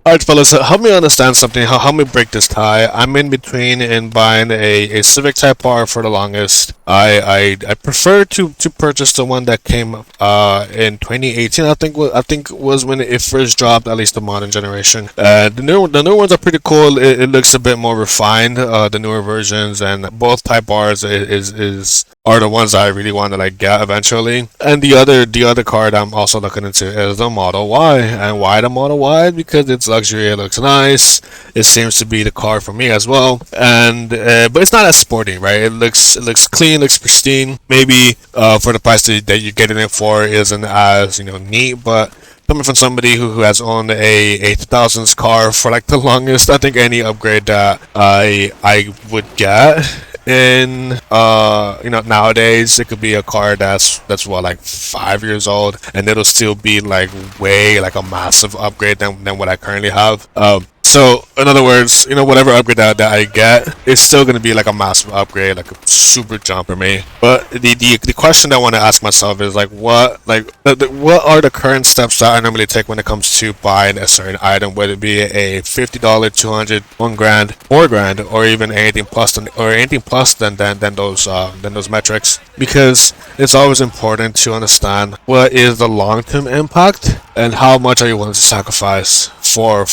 Alright, fellas, help me understand something. Help me break this tie. I'm in between in buying a Civic Type R for the longest. I prefer to purchase the one that came in 2018. I think was when it first dropped, at least the modern generation. The new ones are pretty cool. It looks a bit more refined. The newer versions, and both Type R's is are the ones I really want to like get eventually. And the other card I'm also looking into is the Model Y. And why the Model Y? Because it's luxury, it looks nice. It seems to be the car for me as well. And but it's not as sporty, right? It looks clean, looks pristine. Maybe for the price that you're getting it for isn't as neat, but coming from somebody who has owned a 2000s car for like the longest, I think any upgrade that I would get in nowadays, it could be a car that's what, like 5 years old, and it'll still be like way like a massive upgrade than what I currently have. So in other words, whatever upgrade that I get, it's still gonna be like a massive upgrade, like a super jump for me. But the question that I want to ask myself is like, what what are the current steps that I normally take when it comes to buying a certain item, whether it be a $50, 200, 1 grand, 4 grand, or even anything plus than those metrics, because it's always important to understand what is the long-term impact and how much are you willing to sacrifice for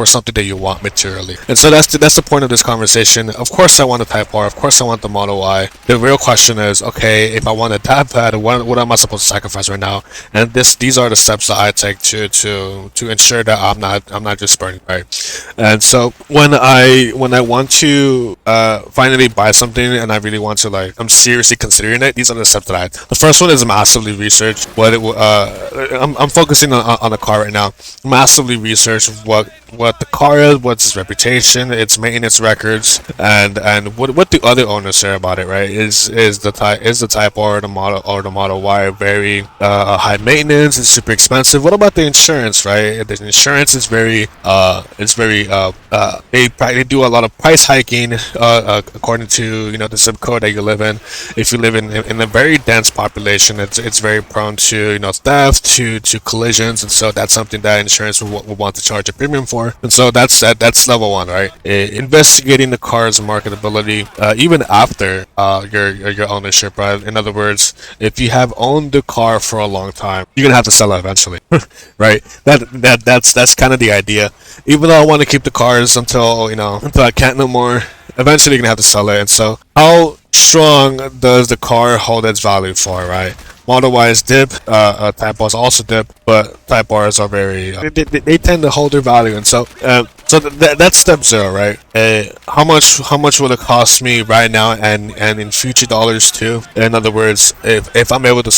something that you want materially. And so that's the point of this conversation. Of course I want the Type R, of course I want the Model Y. The real question is, okay, if I want it that bad, what am I supposed to sacrifice right now? And these are the steps that I take to ensure that I'm not just burning, right? And so when I want to finally buy something and I really want to, like, I'm seriously considering it, these are the steps that the first one is massively research what I'm focusing on the car right now. Massively research what the car is, what's its reputation, its maintenance records, and what the other owners say about it, right? Is the Type R or the Model Y very high maintenance? It's super expensive. What about the insurance, right? The insurance is very they do a lot of price hiking according to the zip code that you live in. If you live in a very dense population, it's very prone to theft, to collisions, and so that's something that insurance will want to charge a premium for. And so that's level one, right? Investigating the car's marketability even after your ownership, right? In other words, if you have owned the car for a long time, you're gonna have to sell it eventually, right? That's kind of the idea. Even though I want to keep the cars until I can't no more, eventually you're gonna have to sell it. And so how strong does the car hold its value for, right? Model Ys dip, Type Rs also dip, but Type Rs are very they tend to hold their value. And so that's step zero, right? How much will it cost me right now and in future dollars too? In other words, if I'm able to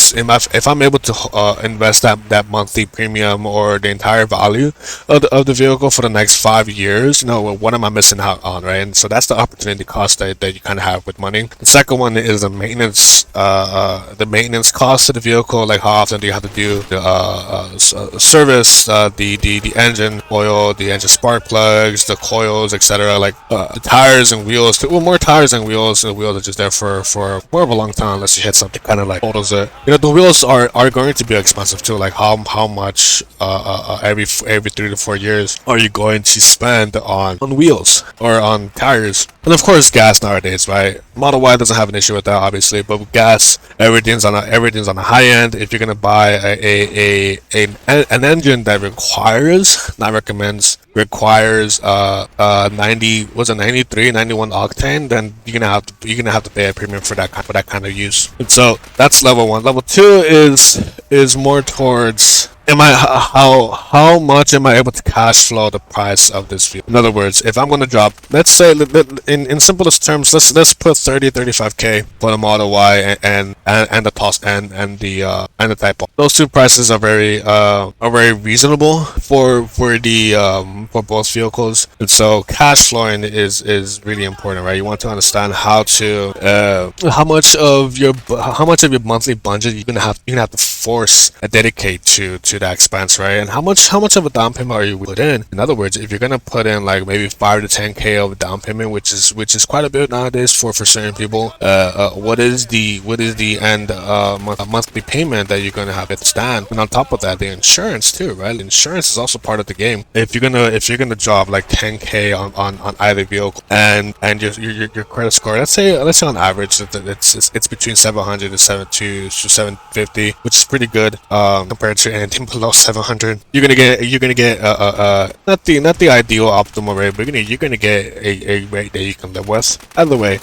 invest that monthly premium or the entire value of the vehicle for the next 5 years, what am I missing out on, right? And so that's the opportunity cost that you kind of have with money. The second one is the maintenance cost of the vehicle. Like, how often do you have to do the service, the engine oil, the engine spark plugs, the coils, etc. Like the tires and wheels. Well, more tires and wheels. The wheels are just there for more of a long time unless you hit something kind of like photos it. The wheels are going to be expensive too. Like how much every 3 to 4 years are you going to spend on wheels or on tires? And of course gas nowadays, right? Model Y doesn't have an issue with that, obviously, but with gas, everything's on the high end. If you're gonna buy an engine that requires 93, 91 octane, then you're gonna have to pay a premium for that kind of use. And so that's level one. Level two is more towards how much am I able to cash flow the price of this vehicle? In other words, if I'm going to drop, let's say in simplest terms, let's put 35k for the Model Y and the toss and the Type R. Those two prices are very reasonable for both vehicles, and so cash flowing is really important, right? You want to understand how much of your monthly budget you're gonna have to dedicate to into that expense, right? And how much of a down payment are you put in? In other words, if you're gonna put in like maybe 5 to 10K of a down payment, which is quite a bit nowadays for certain people, what is the end monthly payment that you're gonna have to stand? And on top of that, the insurance too, right? Insurance is also part of the game. If you're gonna drop like 10K on either vehicle, and your credit score, let's say on average it's between 700 to 750, which is pretty good compared to anything below 700. You're gonna get not the ideal optimal rate, but you're gonna get a rate that you can live with. Either way,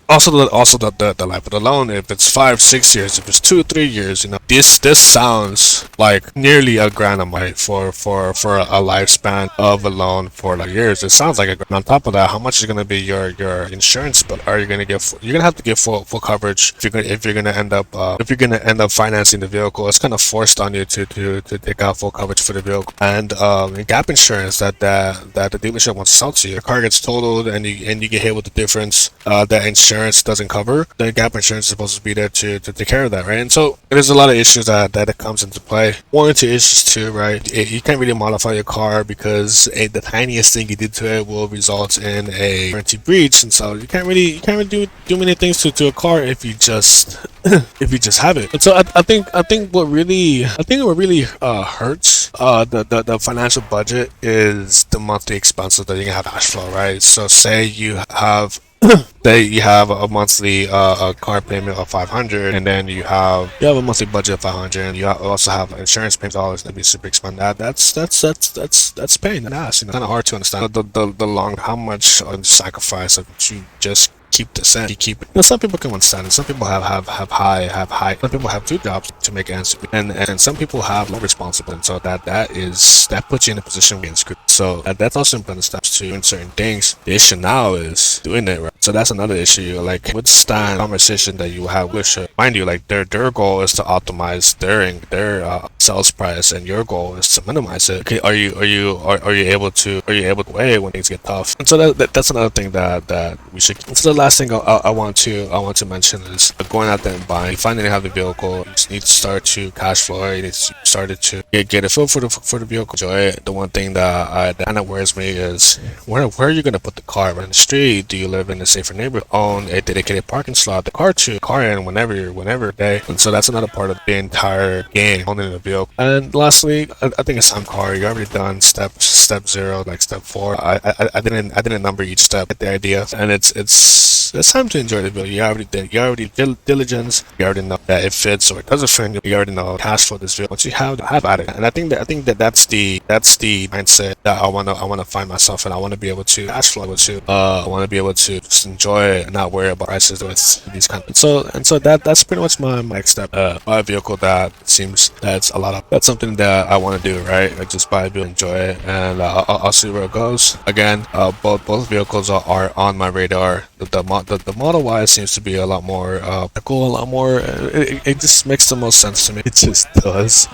also the life of the loan. If it's 5-6 years, if it's 2-3 years, this sounds like nearly a grand a month for a lifespan of a loan for like years. It sounds like a grand. On top of that, how much is gonna be your insurance bill? Are you gonna get? You're gonna have to get full coverage if you're gonna end up financing the vehicle. It's kind of forced on you to take out full coverage for the vehicle. And gap insurance that the dealership wants to sell to you. Your car gets totaled and you get hit with the difference that insurance doesn't cover. The gap insurance is supposed to be there to take care of that, right? And so there's a lot of issues that comes into play. Warranty issues too, right? You can't really modify your car because the tiniest thing you did to it will result in a warranty breach, and so you can't really do many things to a car if you just have it. And so I think what really hurts the financial budget is the monthly expenses that you can have cash flow, right? So say you have a monthly car payment of 500, and then you have a monthly budget of 500, and you also have insurance payments always going to be super expensive. That's pain in the ass. Kind of hard to understand the long how much sacrifice of you just keep the cent. You keep it. Some people can understand it. Some people have high. Some people have 2 jobs to make ends meet, and some people have low responsibility. And so that puts you in a position where you're screwed. So that's also important steps to doing certain things. The issue now is doing it right. So that's another issue. Like with Stan conversation that you have with, mind you, like their goal is to optimize their sales price, and your goal is to minimize it. Okay, are you able to weigh when things get tough? And so that's another thing that we should. So the last thing I want to mention is going out there and buying. You finally have the vehicle. You just need to start to cash flow. You need to start to get a feel for the vehicle. Enjoy it. The one thing that kind of worries me is where are you gonna put the car? Right in the street? Do you live in a safer neighborhood? Own a dedicated parking slot, the car in whenever day. And so that's another part of the entire game, owning a vehicle. And lastly, I think it's time car. You already done step 0, like step 4. I didn't number each step. Get the idea, and it's time to enjoy the vehicle. You already diligence. You already know that it fits or it doesn't fit. You already know cash for this vehicle. Once you have at it, and I think that's the mindset that I wanna find myself in. I want to be able to cash flow with you. I want to be able to just enjoy it and not worry about prices with these kind of. So that's pretty much my next step. Buy a vehicle that seems that's something that I want to do, right? Like just buy a vehicle, enjoy it, and I'll see where it goes. Again, both vehicles are on my radar. The Model Y seems to be a lot more cool, a lot more. It just makes the most sense to me. It just does,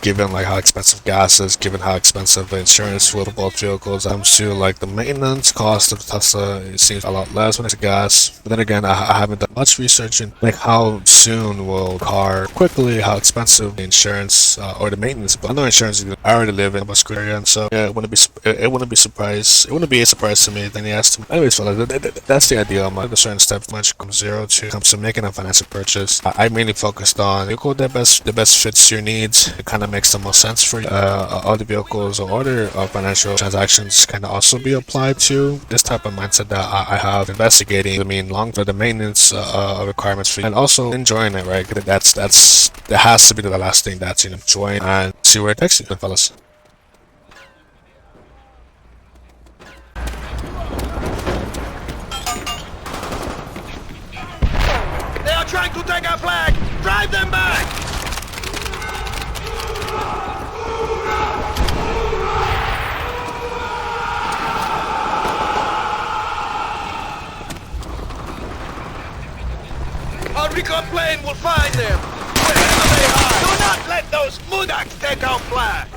given like how expensive gas is, given how expensive insurance for both vehicles. I'm sure like the maintenance cost of Tesla, it seems a lot less when it's gas. But then again, I haven't done much research in like how soon will car quickly, how expensive the insurance or the maintenance. But I know insurance. I already live in a Muscat area, and so yeah, it wouldn't be a surprise to me. Then he asked me. Anyways, fellas, that's the idea. I'm a certain step much from 0 to comes to making a financial purchase. I mainly focused on vehicle that best fits your needs. It kind of makes the most sense for you. Other vehicles or other financial transactions can also be applied to this type of mindset that I have investigating. I mean, long for the maintenance requirements for you, and also enjoying it, right? That has to be the last thing that's enjoying, and see where it takes you, fellas. Trying to take our flag! Drive them back! Our recon plane will find them! Wherever they are! Do not let those mudaks take our flag!